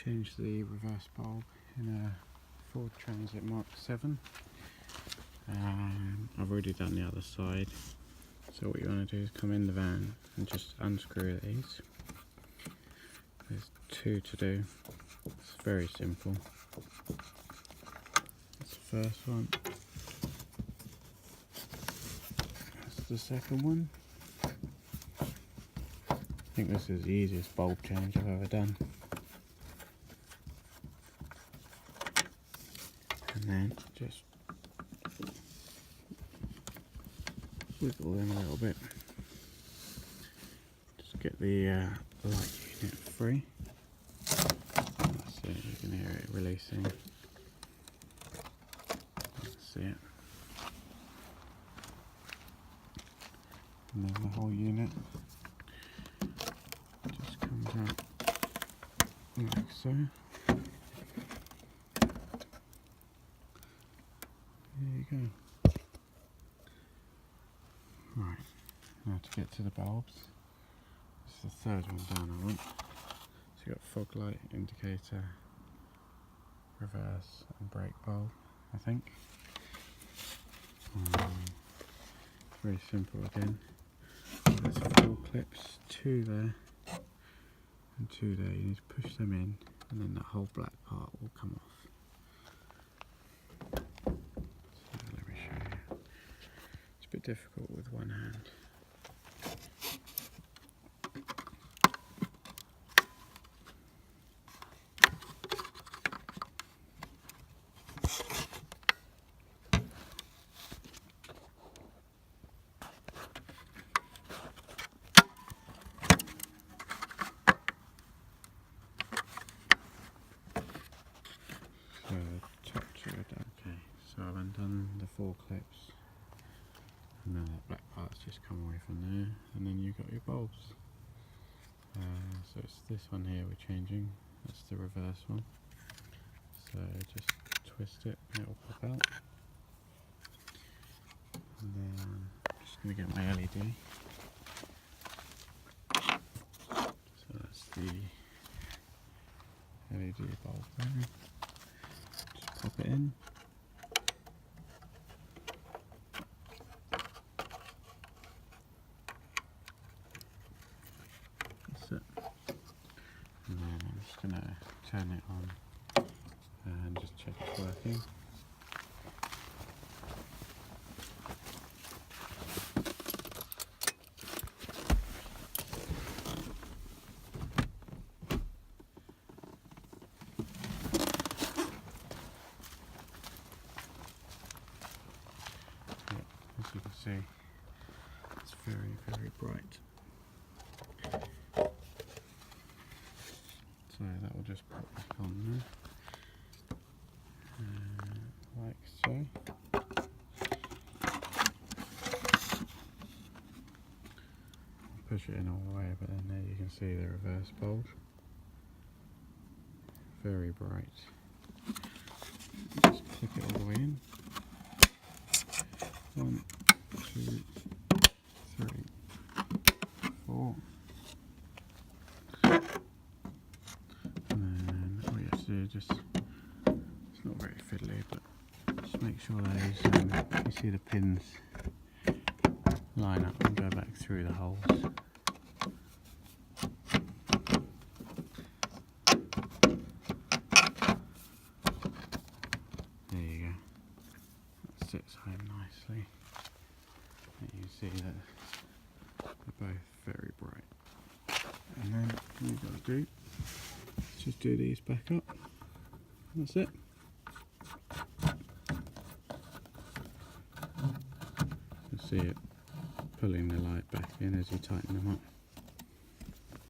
Change the reverse bulb in a Ford Transit Mk7. I've already done the other side, so what you want to do is come in the van and just unscrew these. There's two to do. It's very simple. That's the first one. That's the second one. I think this is the easiest bulb change I've ever done. And then just wiggle them a little bit. Just get the light unit free. That's it, you can hear it releasing. That's it. And then the whole unit just comes out like so. There you go. Right, now to get to the bulbs. This is the third one down I want. So you've got fog light, indicator, reverse and brake bulb, I think. Very simple again. There's 4 clips, 2 there and 2 there. You need to push them in and then that whole black part will come off. A bit difficult with one hand. So top 2 are done. Okay, so I've undone the 4 clips. And now that black part's just come away from there, and then you've got your bulbs. So it's this one here we're changing, that's the reverse one. So just twist it and it'll pop out. And then I'm just going to get my LED. So that's the LED bulb there. Just pop it in. And then I'm just going to turn it on and just check it's working. Yep, as you can see, it's very, very bright. So that will just pop back on there, like so. Push it in all the way, but then there you can see the reverse bulb. Very bright. Just click it all the way in. 1, 2, 3, 4. Just, it's not very fiddly, but just make sure those, you see the pins line up and go back through the holes. There you go, that sits home nicely. And you see that they're both very bright. And then all you've got to do is just do these back up. That's it. You'll see it pulling the light back in as you tighten them up.